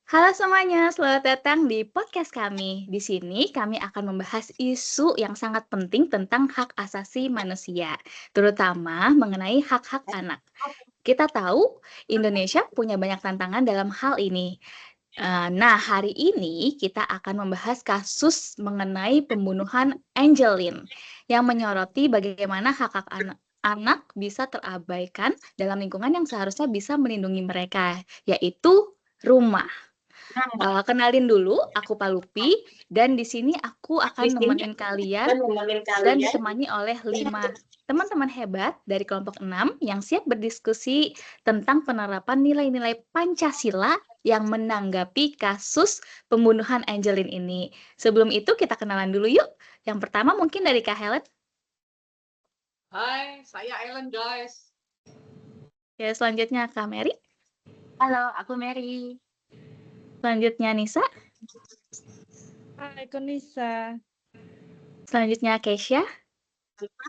Halo semuanya, selamat datang di podcast kami. Di sini kami akan membahas isu yang sangat penting tentang hak asasi manusia, terutama mengenai hak-hak anak. Kita tahu Indonesia punya banyak tantangan dalam hal ini. Nah, hari ini kita akan membahas kasus mengenai pembunuhan Angelin yang menyoroti bagaimana hak-hak anak bisa terabaikan dalam lingkungan yang seharusnya bisa melindungi mereka, yaitu rumah. Kenalin dulu, aku Palupi, dan di sini aku akan nemenin kalian dan ditemani oleh 5 teman-teman hebat dari kelompok 6 yang siap berdiskusi tentang penerapan nilai-nilai Pancasila yang menanggapi kasus pembunuhan Angelin ini. Sebelum itu kita kenalan dulu yuk. Yang pertama mungkin dari Kak Helen. Hai, saya Ellen guys. Ya, selanjutnya Kak Mary. Halo, aku Mary. Selanjutnya Nisa. Hai, aku Nisa. Selanjutnya Keisha.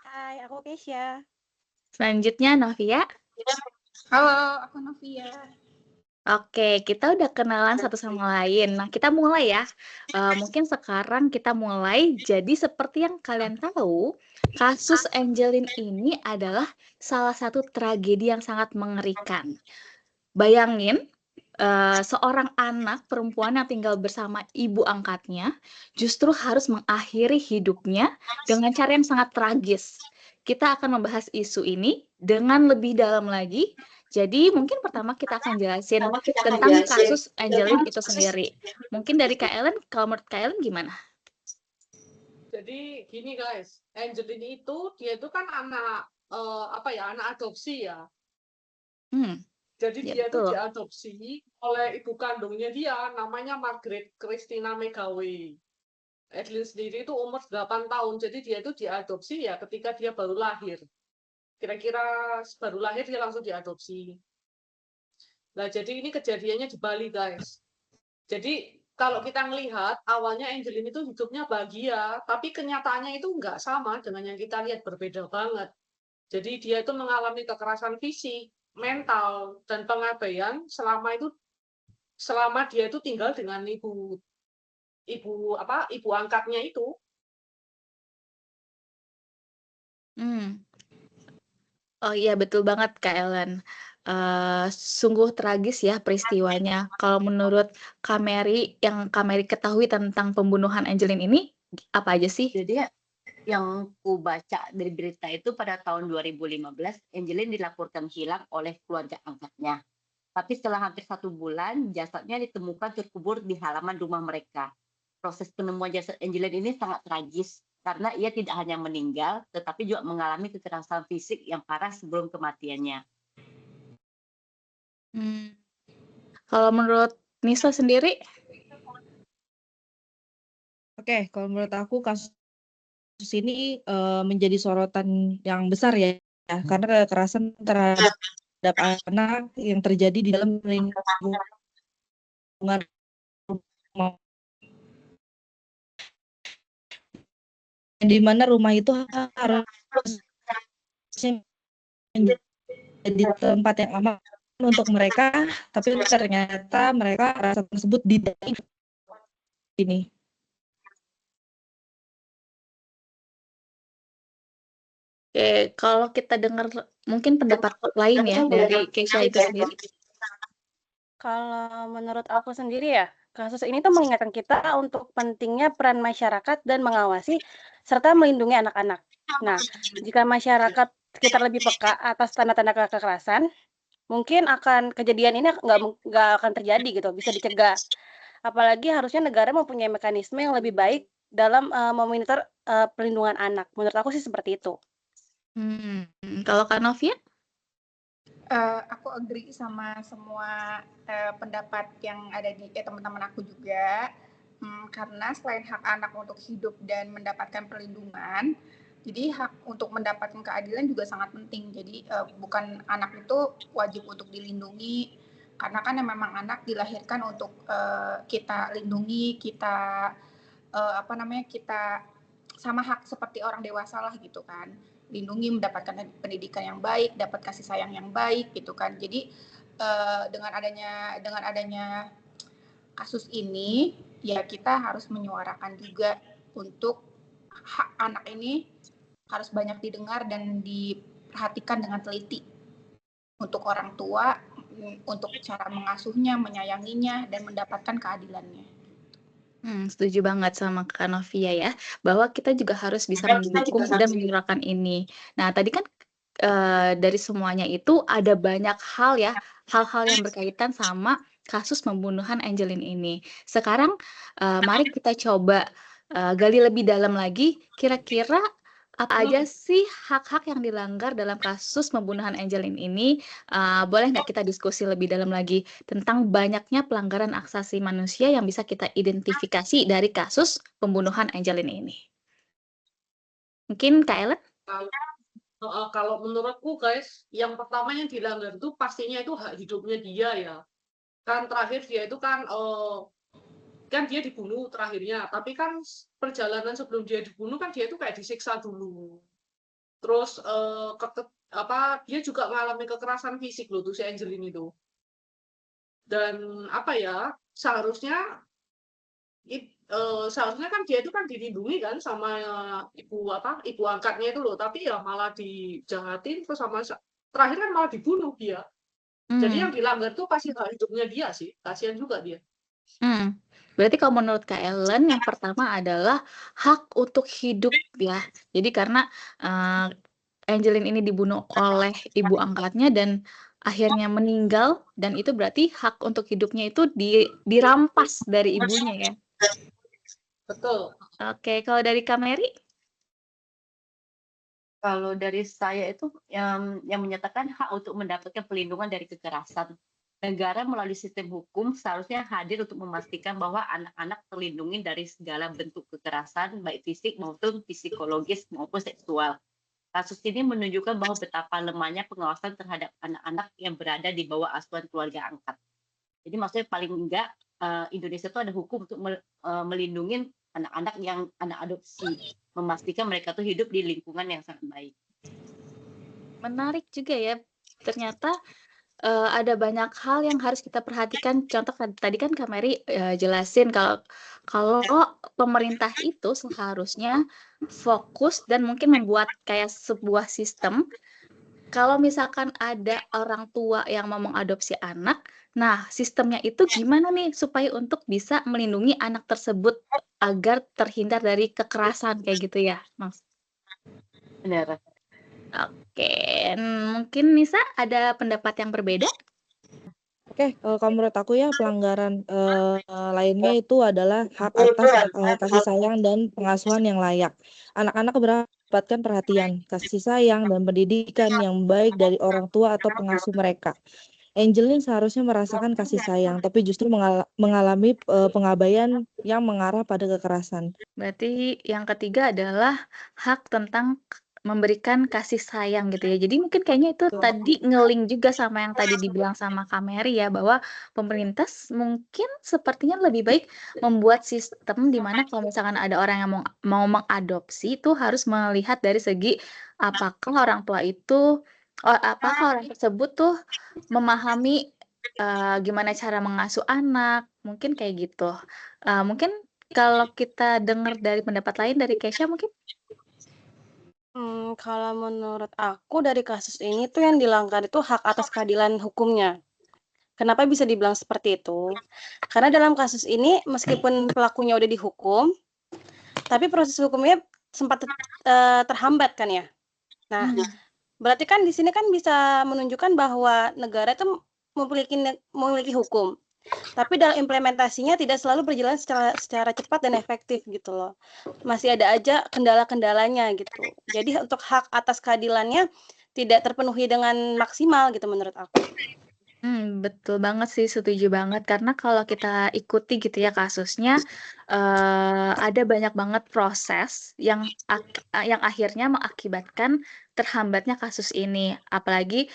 Hai, aku Keisha. Selanjutnya Novia. Halo, aku Novia. Oke, kita udah kenalan satu sama lain. Nah, kita mulai ya. Mungkin sekarang kita mulai. Jadi seperti yang kalian tahu, kasus Angelin ini adalah salah satu tragedi yang sangat mengerikan. Bayangin, seorang anak perempuan yang tinggal bersama ibu angkatnya justru harus mengakhiri hidupnya dengan cara yang sangat tragis. Kita akan membahas isu ini dengan lebih dalam lagi. Jadi mungkin pertama kita akan jelasin tentang kasus Angelin itu sendiri. Mungkin dari Kak Ellen, kalau menurut Kak Ellen gimana? Jadi gini guys, Angelin itu dia itu kan anak anak adopsi ya. Jadi Ya, dia itu betul. diadopsi oleh ibu kandungnya dia, namanya Margaret Christina Megawe. Angelin sendiri itu umur 8 tahun, jadi dia itu diadopsi ya ketika dia baru lahir. Kira-kira baru lahir dia langsung diadopsi. Nah, jadi ini kejadiannya di Bali guys. Jadi kalau kita melihat awalnya Angelin itu hidupnya bahagia, tapi kenyataannya itu nggak sama dengan yang kita lihat, berbeda banget. Jadi dia itu mengalami kekerasan fisik, mental, dan pengabaian selama dia itu tinggal dengan ibu angkatnya itu. Oh iya, betul banget Kak Ellen. Sungguh tragis ya peristiwanya. Kalau menurut Kak Mary, yang Kak Mary ketahui tentang pembunuhan Angelin ini, apa aja sih? Jadi yang ku baca dari berita itu pada tahun 2015, Angelin dilaporkan hilang oleh keluarga angkatnya. Tapi setelah hampir 1 bulan, jasadnya ditemukan terkubur di halaman rumah mereka. Proses penemuan jasad Angelin ini sangat tragis karena ia tidak hanya meninggal, tetapi juga mengalami kekerasan fisik yang parah sebelum kematiannya. Kalau menurut Nisa sendiri? Oke, kalau menurut aku kasus ini menjadi sorotan yang besar ya, karena kekerasan terhadap anak yang terjadi di dalam lingkungan rumah, di mana rumah itu harus menjadi tempat yang aman untuk mereka, tapi ternyata mereka rasa tersebut tidak ini. Oke, kalau kita dengar mungkin pendapat lain ya dari Keisha itu sendiri. Kalau menurut aku sendiri ya, kasus ini tuh mengingatkan kita untuk pentingnya peran masyarakat dan mengawasi serta melindungi anak-anak. Nah, jika masyarakat sekitar lebih peka atas tanda-tanda kekerasan, mungkin kejadian ini nggak akan terjadi gitu, bisa dicegah. Apalagi harusnya negara mempunyai mekanisme yang lebih baik dalam memonitor perlindungan anak. Menurut aku sih seperti itu. Kalau Kak Novia? Aku agree sama semua pendapat yang ada di teman-teman aku juga. Karena selain hak anak untuk hidup dan mendapatkan perlindungan, jadi hak untuk mendapatkan keadilan juga sangat penting. Jadi bukan anak itu wajib untuk dilindungi, karena kan memang anak dilahirkan untuk kita lindungi, kita kita sama hak seperti orang dewasa lah gitu kan, lindungi, mendapatkan pendidikan yang baik, dapat kasih sayang yang baik gitu kan. Jadi dengan adanya kasus ini, ya kita harus menyuarakan juga untuk hak anak ini harus banyak didengar dan diperhatikan dengan teliti untuk orang tua, untuk cara mengasuhnya, menyayanginya, dan mendapatkan keadilannya. Setuju banget sama Kak Novia ya, bahwa kita juga harus bisa mendukung dan menyuarakan ini. Nah, tadi kan dari semuanya itu ada banyak hal ya, hal-hal yang berkaitan sama kasus pembunuhan Angelin ini. Sekarang mari kita coba gali lebih dalam lagi, kira-kira apa aja sih hak-hak yang dilanggar dalam kasus pembunuhan Angelin ini? Boleh nggak kita diskusi lebih dalam lagi tentang banyaknya pelanggaran hak asasi manusia yang bisa kita identifikasi dari kasus pembunuhan Angelin ini? Mungkin Kak Ellen? Kalau menurutku guys, yang pertama yang dilanggar itu pastinya itu hak hidupnya dia ya. Kan terakhir dia itu kan dia dibunuh terakhirnya, tapi kan perjalanan sebelum dia dibunuh kan dia itu kayak disiksa dulu. Terus dia juga mengalami kekerasan fisik loh tuh si Angelin itu. Dan seharusnya kan dia itu kan dilindungi kan sama ibu angkatnya itu loh, tapi ya malah dijahatin terus terakhir kan malah dibunuh dia. Jadi yang dilanggar tuh pasti hak hidupnya dia sih, kasihan juga dia. Berarti kalau menurut Kak Ellen yang pertama adalah hak untuk hidup ya. Jadi karena Angelin ini dibunuh oleh ibu angkatnya dan akhirnya meninggal, dan itu berarti hak untuk hidupnya itu dirampas dari ibunya ya. Betul. Oke, kalau dari Kak Mary? Kalau dari saya itu yang menyatakan hak untuk mendapatkan perlindungan dari kekerasan. Negara melalui sistem hukum seharusnya hadir untuk memastikan bahwa anak-anak terlindungi dari segala bentuk kekerasan, baik fisik maupun psikologis maupun seksual. Kasus ini menunjukkan bahwa betapa lemahnya pengawasan terhadap anak-anak yang berada di bawah asuhan keluarga angkat. Jadi maksudnya paling enggak Indonesia itu ada hukum untuk melindungi anak-anak yang anak adopsi, memastikan mereka tuh hidup di lingkungan yang sangat baik. Menarik juga ya, ternyata ada banyak hal yang harus kita perhatikan. Contoh tadi kan Kak Mary jelasin kalau pemerintah itu seharusnya fokus dan mungkin membuat kayak sebuah sistem. Kalau misalkan ada orang tua yang mau mengadopsi anak, nah sistemnya itu gimana nih supaya untuk bisa melindungi anak tersebut agar terhindar dari kekerasan kayak gitu ya, Mas? Benar. Oke, mungkin Nisa ada pendapat yang berbeda? Oke, kalau menurut aku ya pelanggaran lainnya itu adalah hak atas kasih sayang dan pengasuhan yang layak. Anak-anak mendapatkan perhatian, kasih sayang, dan pendidikan yang baik dari orang tua atau pengasuh mereka. Angelin seharusnya merasakan kasih sayang, tapi justru mengalami pengabaian yang mengarah pada kekerasan. Berarti yang ketiga adalah hak tentang memberikan kasih sayang gitu ya. Jadi mungkin kayaknya itu tadi ngeling juga sama yang tadi dibilang sama Kak Mary ya, bahwa pemerintah mungkin sepertinya lebih baik membuat sistem di mana kalau misalkan ada orang yang mau mengadopsi itu harus melihat dari segi apakah orang tua itu apakah orang tersebut tuh memahami gimana cara mengasuh anak, mungkin kayak gitu. Mungkin kalau kita dengar dari pendapat lain dari Kesha mungkin? Kalau menurut aku dari kasus ini tuh yang dilanggar itu hak atas keadilan hukumnya. Kenapa bisa dibilang seperti itu? Karena dalam kasus ini meskipun pelakunya udah dihukum, tapi proses hukumnya sempat terhambat kan ya. Nah, berarti kan di sini kan bisa menunjukkan bahwa negara itu memiliki hukum. Tapi dalam implementasinya tidak selalu berjalan secara cepat dan efektif gitu loh. Masih ada aja kendala-kendalanya gitu. Jadi untuk hak atas keadilannya tidak terpenuhi dengan maksimal gitu menurut aku. Betul banget sih, setuju banget. Karena kalau kita ikuti gitu ya kasusnya, ada banyak banget proses yang akhirnya mengakibatkan terhambatnya kasus ini. Apalagi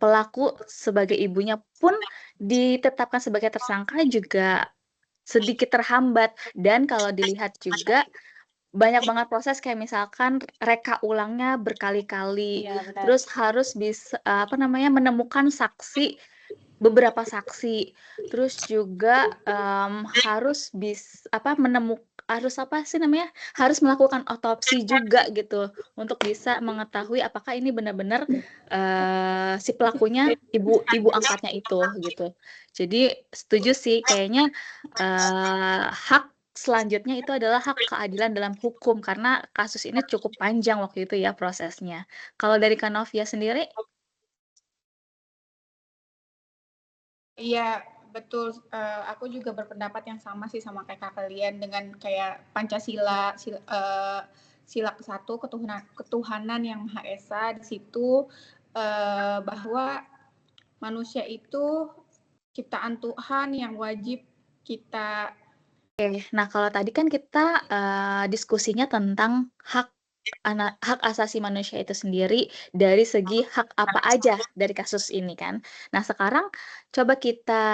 pelaku sebagai ibunya pun ditetapkan sebagai tersangka juga sedikit terhambat. Dan kalau dilihat juga banyak banget proses kayak misalkan reka ulangnya berkali-kali, Iya, benar. terus harus bisa menemukan saksi beberapa saksi, terus juga, harus apa sih namanya, harus melakukan otopsi juga gitu, untuk bisa mengetahui apakah ini benar-benar, si pelakunya ibu angkatnya itu, gitu. Jadi setuju sih kayaknya, hak selanjutnya itu adalah hak keadilan dalam hukum, karena kasus ini cukup panjang waktu itu ya prosesnya. Kalau dari Kak Novia sendiri? Iya, betul. Aku juga berpendapat yang sama sih sama kayak kalian dengan kayak Pancasila, sila ke-1 ketuhanan yang Maha Esa. Di situ bahwa manusia itu ciptaan Tuhan yang wajib kita. Nah kalau tadi kan kita, diskusinya tentang hak asasi manusia itu sendiri dari segi hak apa aja dari kasus ini kan. Nah sekarang coba kita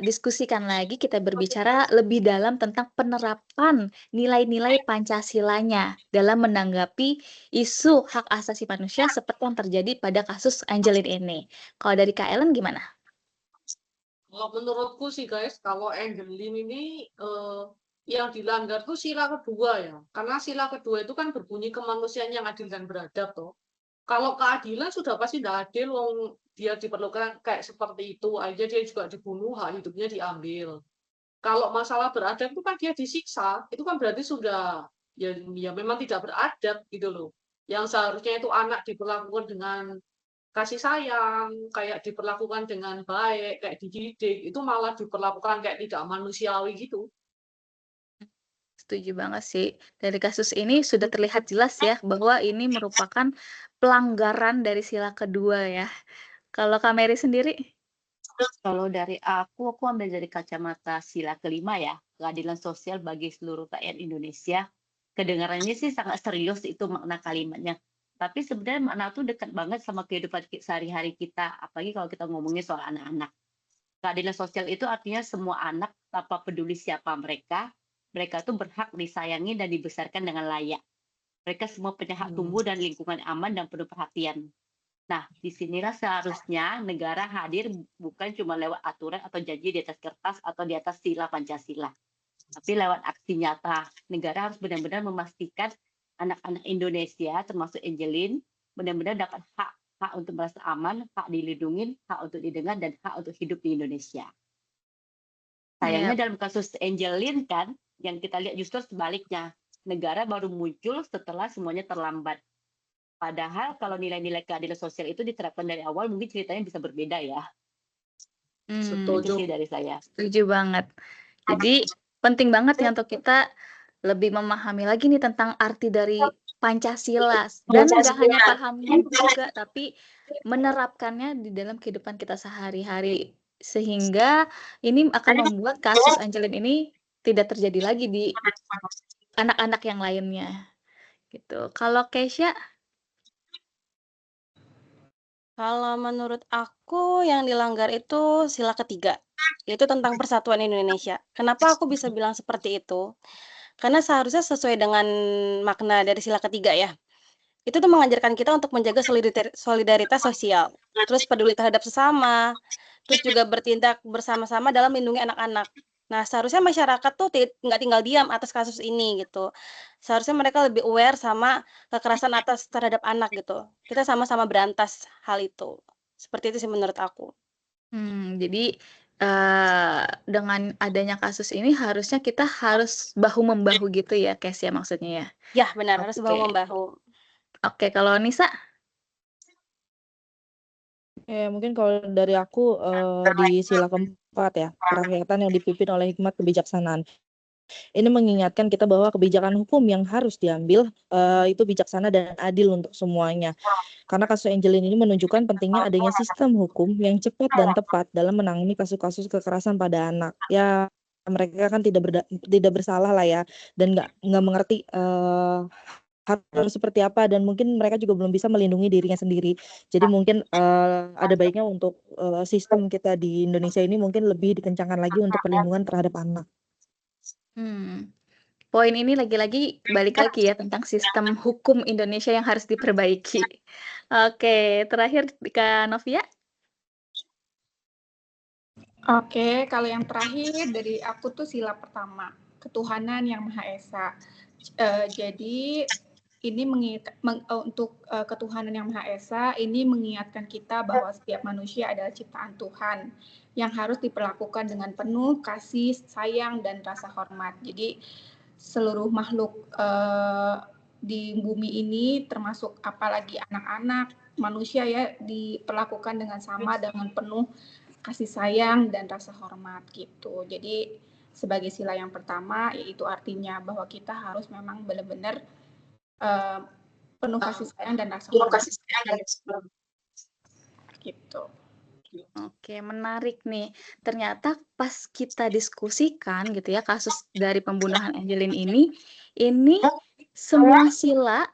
diskusikan lagi, kita berbicara lebih dalam tentang penerapan nilai-nilai Pancasilanya dalam menanggapi isu hak asasi manusia seperti yang terjadi pada kasus Angelin ini. Kalau dari Kak Ellen gimana? Kalau menurutku sih guys, kalau Angelin ini yang dilanggar tuh sila kedua ya. Karena sila kedua itu kan berbunyi kemanusiaan yang adil dan beradab toh. Kalau keadilan sudah pasti tidak adil, wong dia diperlukan kayak seperti itu aja dia juga dibunuh, hak hidupnya diambil. Kalau masalah beradab itu kan dia disiksa, itu kan berarti sudah ya memang tidak beradab gitu loh. Yang seharusnya itu anak diperlakukan dengan kasih sayang, kayak diperlakukan dengan baik, kayak dididik, itu malah diperlakukan kayak tidak manusiawi gitu. Setuju banget sih. Dari kasus ini sudah terlihat jelas ya bahwa ini merupakan pelanggaran dari sila kedua ya. Kalau Kak Mary sendiri? Kalau dari aku ambil dari kacamata sila kelima ya, keadilan sosial bagi seluruh rakyat Indonesia. Kedengarannya sih sangat serius itu makna kalimatnya. Tapi sebenarnya makna itu dekat banget sama kehidupan sehari-hari kita, apalagi kalau kita ngomongin soal anak-anak. Keadilan sosial itu artinya semua anak, tanpa peduli siapa mereka itu berhak disayangi dan dibesarkan dengan layak. Mereka semua punya hak tumbuh dan lingkungan aman dan penuh perhatian. Nah, disinilah seharusnya negara hadir bukan cuma lewat aturan atau janji di atas kertas atau di atas sila Pancasila, tapi lewat aksi nyata. Negara harus benar-benar memastikan anak-anak Indonesia, termasuk Angelin, benar-benar dapat hak untuk merasa aman, hak dilindungi, hak untuk didengar, dan hak untuk hidup di Indonesia. Sayangnya dalam kasus Angelin kan, yang kita lihat justru sebaliknya. Negara baru muncul setelah semuanya terlambat. Padahal kalau nilai-nilai keadilan sosial itu diterapkan dari awal, mungkin ceritanya bisa berbeda ya. Itu sih dari saya. Setuju banget. Jadi penting banget ya untuk kita lebih memahami lagi nih tentang arti dari Pancasila. Dan nggak hanya pahamnya juga, tapi menerapkannya di dalam kehidupan kita sehari-hari. Sehingga ini akan membuat kasus Angelin ini tidak terjadi lagi di anak-anak yang lainnya. Gitu. Kalau Keisha? Kalau menurut aku yang dilanggar itu sila ketiga, yaitu tentang persatuan Indonesia. Kenapa aku bisa bilang seperti itu? Karena seharusnya sesuai dengan makna dari sila ketiga ya. Itu tuh mengajarkan kita untuk menjaga solidaritas sosial, terus peduli terhadap sesama, terus juga bertindak bersama-sama dalam melindungi anak-anak. Nah, seharusnya masyarakat tuh nggak tinggal diam atas kasus ini gitu. Seharusnya mereka lebih aware sama kekerasan terhadap anak gitu. Kita sama-sama berantas hal itu. Seperti itu sih menurut aku. Jadi dengan adanya kasus ini harusnya kita harus bahu-membahu gitu ya, Kes ya maksudnya ya? Ya benar, harus bahu-membahu. Oke, kalau Nisa? Mungkin kalau dari aku di sila keempat ya, kerakyatan yang dipimpin oleh hikmat kebijaksanaan. Ini mengingatkan kita bahwa kebijakan hukum yang harus diambil itu bijaksana dan adil untuk semuanya. Karena kasus Angelin ini menunjukkan pentingnya adanya sistem hukum yang cepat dan tepat dalam menangani kasus-kasus kekerasan pada anak. Ya mereka kan tidak bersalah lah ya, dan nggak mengerti harus seperti apa, dan mungkin mereka juga belum bisa melindungi dirinya sendiri. Jadi mungkin ada baiknya untuk sistem kita di Indonesia ini mungkin lebih dikencangkan lagi untuk perlindungan terhadap anak. Poin ini lagi-lagi balik lagi ya tentang sistem hukum Indonesia yang harus diperbaiki. Oke, terakhir Kak Novia? Oke, kalau yang terakhir dari aku tuh sila pertama, ketuhanan yang Maha Esa. Jadi ini untuk ketuhanan yang Maha Esa ini mengingatkan kita bahwa setiap manusia adalah ciptaan Tuhan yang harus diperlakukan dengan penuh kasih, sayang, dan rasa hormat. Jadi seluruh makhluk di bumi ini termasuk apalagi anak-anak manusia ya diperlakukan dengan sama dengan penuh kasih sayang dan rasa hormat gitu. Jadi sebagai sila yang pertama yaitu artinya bahwa kita harus memang benar-benar penuh kasih sayang dan rasa hormat gitu. Oke, menarik nih. Ternyata pas kita diskusikan gitu ya kasus dari pembunuhan Angelin ini semua sila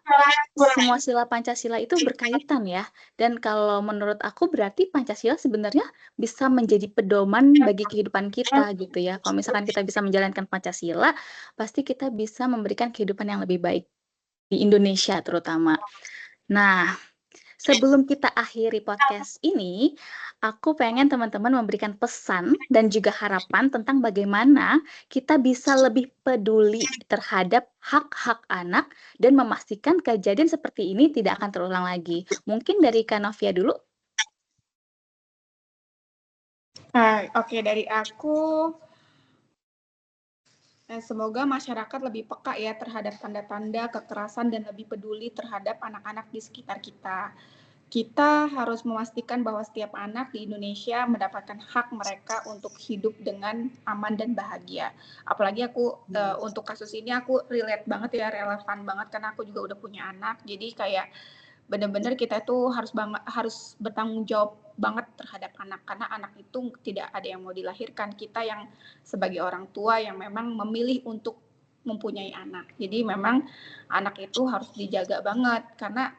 Pancasila itu berkaitan ya. Dan kalau menurut aku berarti Pancasila sebenarnya bisa menjadi pedoman bagi kehidupan kita gitu ya. Kalau misalkan kita bisa menjalankan Pancasila, pasti kita bisa memberikan kehidupan yang lebih baik di Indonesia terutama. Nah, sebelum kita akhiri podcast ini, aku pengen teman-teman memberikan pesan dan juga harapan tentang bagaimana kita bisa lebih peduli terhadap hak-hak anak dan memastikan kejadian seperti ini tidak akan terulang lagi. Mungkin dari Kak Novia dulu. Oke, dari aku semoga masyarakat lebih peka ya terhadap tanda-tanda kekerasan dan lebih peduli terhadap anak-anak di sekitar kita. Kita harus memastikan bahwa setiap anak di Indonesia mendapatkan hak mereka untuk hidup dengan aman dan bahagia. Apalagi aku untuk kasus ini aku relate banget ya, relevan banget karena aku juga udah punya anak. Jadi kayak benar-benar kita tuh harus bertanggung jawab banget terhadap anak karena anak itu tidak ada yang mau dilahirkan. Kita yang sebagai orang tua yang memang memilih untuk mempunyai anak. Jadi memang anak itu harus dijaga banget karena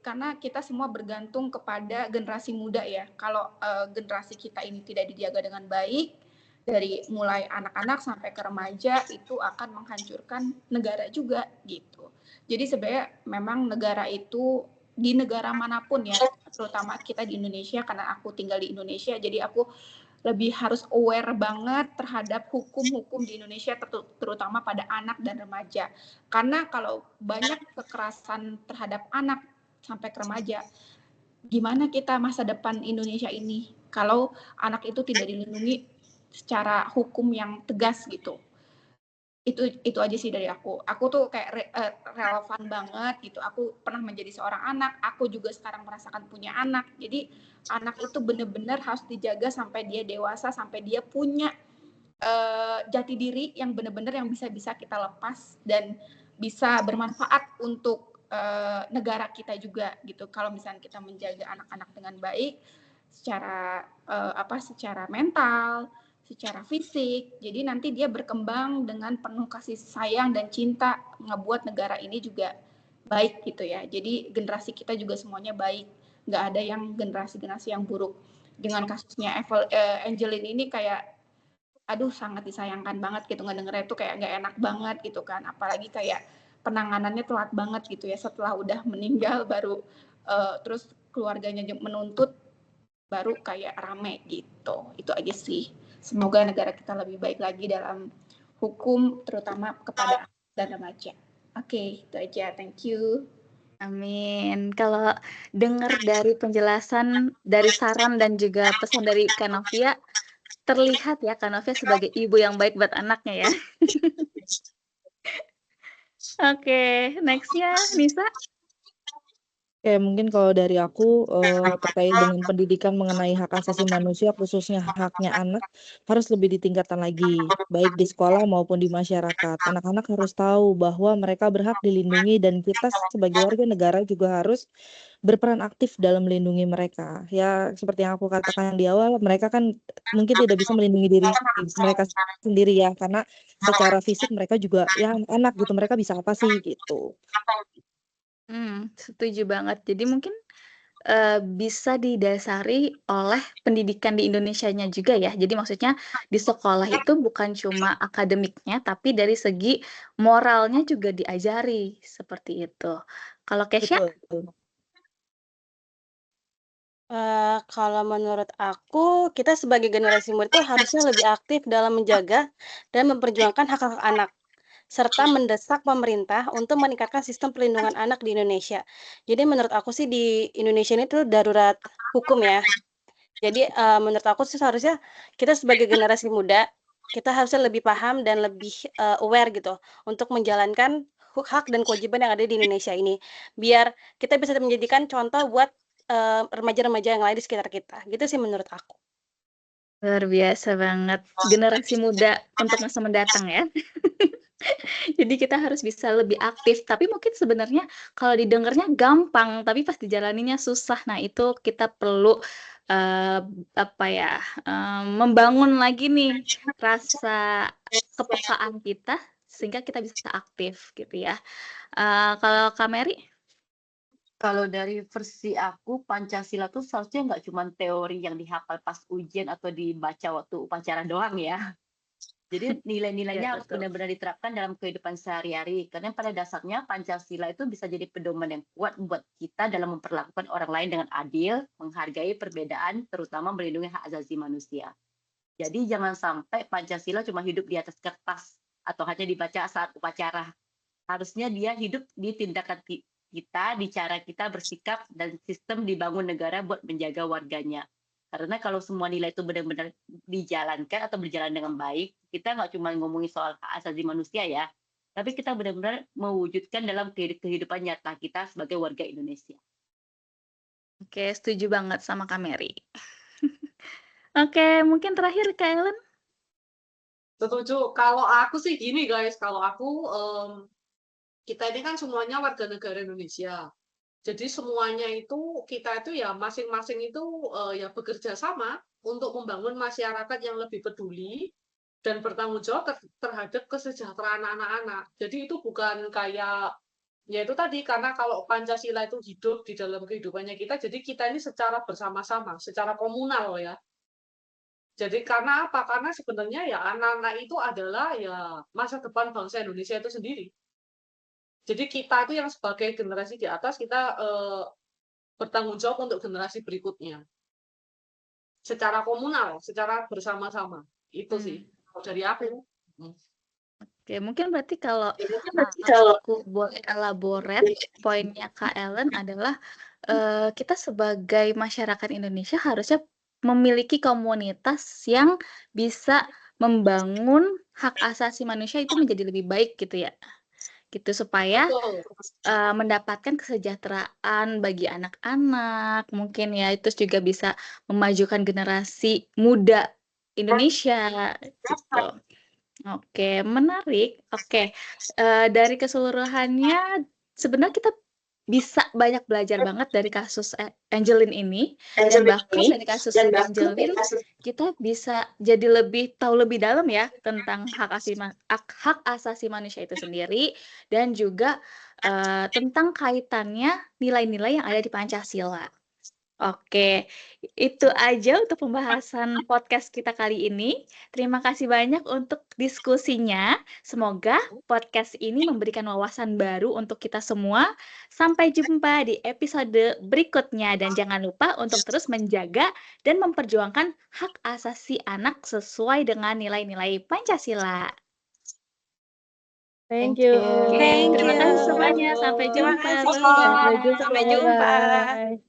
karena kita semua bergantung kepada generasi muda ya. Kalau generasi kita ini tidak dijaga dengan baik, dari mulai anak-anak sampai ke remaja itu akan menghancurkan negara juga gitu. Jadi sebenarnya memang negara itu di negara manapun ya, terutama kita di Indonesia karena aku tinggal di Indonesia, jadi aku lebih harus aware banget terhadap hukum-hukum di Indonesia terutama pada anak dan remaja. Karena kalau banyak kekerasan terhadap anak sampai ke remaja, gimana kita masa depan Indonesia ini kalau anak itu tidak dilindungi secara hukum yang tegas gitu. Itu aja sih dari aku. Aku tuh kayak relevan banget gitu. Aku pernah menjadi seorang anak, aku juga sekarang merasakan punya anak. Jadi anak itu benar-benar harus dijaga sampai dia dewasa, sampai dia punya jati diri yang benar-benar yang bisa kita lepas dan bisa bermanfaat untuk negara kita juga gitu. Kalau misalnya kita menjaga anak-anak dengan baik secara secara mental, secara fisik, jadi nanti dia berkembang dengan penuh kasih sayang dan cinta, ngebuat negara ini juga baik gitu ya. Jadi generasi kita juga semuanya baik, nggak ada yang generasi yang buruk. Dengan kasusnya Angelin ini kayak aduh sangat disayangkan banget gitu, ngedengernya itu kayak nggak enak banget gitu kan, apalagi kayak penanganannya telat banget gitu ya, setelah udah meninggal baru terus keluarganya menuntut baru kayak rame gitu. Itu aja sih, semoga negara kita lebih baik lagi dalam hukum terutama kepada anak dan remaja. Oke, itu aja, thank you. Amin. Kalau dengar dari penjelasan, dari saran dan juga pesan dari Kak Novia, terlihat ya Kak Novia sebagai ibu yang baik buat anaknya ya. Oke, next-nya Nisa. Oke, mungkin kalau dari aku terkait dengan pendidikan mengenai hak asasi manusia, khususnya haknya anak, harus lebih ditingkatkan lagi, baik di sekolah maupun di masyarakat. Anak-anak harus tahu bahwa mereka berhak dilindungi dan kita sebagai warga negara juga harus berperan aktif dalam melindungi mereka. Ya, seperti yang aku katakan di awal, mereka kan mungkin tidak bisa melindungi diri mereka sendiri ya, karena secara fisik mereka juga ya anak gitu, mereka bisa apa sih gitu. Setuju banget. Jadi mungkin bisa didasari oleh pendidikan di Indonesianya juga ya. Jadi maksudnya di sekolah itu bukan cuma akademiknya, tapi dari segi moralnya juga diajari seperti itu. Kalau Kesha? Betul. Kalau menurut aku, kita sebagai generasi muda itu harusnya lebih aktif dalam menjaga dan memperjuangkan hak-hak anak, serta mendesak pemerintah untuk meningkatkan sistem perlindungan anak di Indonesia. Jadi menurut aku sih di Indonesia ini tuh darurat hukum ya. Jadi, menurut aku sih seharusnya kita sebagai generasi muda, kita harusnya lebih paham dan lebih, aware gitu untuk menjalankan hak dan kewajiban yang ada di Indonesia ini. Biar kita bisa menjadikan contoh buat, remaja-remaja yang lain di sekitar kita, gitu sih menurut aku. Luar biasa banget, generasi muda untuk masa mendatang ya. Jadi kita harus bisa lebih aktif, tapi mungkin sebenarnya kalau didengarnya gampang, tapi pas dijalaninya susah. Nah, itu kita perlu, apa ya, membangun lagi nih rasa kepekaan kita, sehingga kita bisa aktif gitu ya. Kalau Kak Mary? Kalau dari versi aku, Pancasila tuh seharusnya nggak cuma teori yang dihafal pas ujian atau dibaca waktu upacara doang ya. Jadi Ya, nilai-nilainya harus betul. benar-benar diterapkan dalam kehidupan sehari-hari. Karena pada dasarnya Pancasila itu bisa jadi pedoman yang kuat buat kita dalam memperlakukan orang lain dengan adil, menghargai perbedaan, terutama melindungi hak asasi manusia. Jadi jangan sampai Pancasila cuma hidup di atas kertas atau hanya dibaca saat upacara. Harusnya dia hidup di tindakan kita, di cara kita bersikap, dan sistem dibangun negara buat menjaga warganya. Karena kalau semua nilai itu benar-benar dijalankan atau berjalan dengan baik, kita nggak cuma ngomongin soal hak asasi manusia ya, tapi kita benar-benar mewujudkan dalam kehidupan nyata kita sebagai warga Indonesia. Oke, setuju banget sama Kak Mary. Oke, mungkin terakhir Kak Ellen? Setuju. Kalau aku sih gini guys, kalau aku kita ini kan semuanya warga negara Indonesia. Jadi semuanya itu kita itu ya masing-masing itu ya bekerja sama untuk membangun masyarakat yang lebih peduli dan bertanggung jawab terhadap kesejahteraan anak-anak. Jadi itu bukan kayak ya itu tadi karena kalau Pancasila itu hidup di dalam kehidupannya kita, jadi kita ini secara bersama-sama, secara komunal ya. Jadi karena apa? Karena sebenarnya ya anak-anak itu adalah ya masa depan bangsa Indonesia itu sendiri. Jadi kita itu yang sebagai generasi di atas kita bertanggung jawab untuk generasi berikutnya. Secara komunal, secara bersama-sama. Itu sih kalau dari aku. Oke, mungkin berarti kalau Kalau aku boleh elaborate, poinnya Kak Ellen adalah kita sebagai masyarakat Indonesia harusnya memiliki komunitas yang bisa membangun hak asasi manusia itu menjadi lebih baik gitu ya. Gitu supaya betul. mendapatkan kesejahteraan bagi anak-anak, mungkin ya, terus juga bisa memajukan generasi muda Indonesia gitu. Oke, menarik. Oke, dari keseluruhannya sebenarnya kita bisa banyak belajar banget dari kasus Angelin ini, dan bahkan dari kasus Angelin kita bisa jadi lebih tahu lebih dalam ya tentang hak asasi manusia itu sendiri, dan juga tentang kaitannya nilai-nilai yang ada di Pancasila. Oke, itu aja untuk pembahasan podcast kita kali ini. Terima kasih banyak untuk diskusinya. Semoga podcast ini memberikan wawasan baru untuk kita semua. Sampai jumpa di episode berikutnya, dan jangan lupa untuk terus menjaga dan memperjuangkan hak asasi anak sesuai dengan nilai-nilai Pancasila. Thank you. Oke, Thank terima kasih you. semuanya. Sampai Terima jumpa. kasih. Bye-bye. Sampai jumpa. Bye.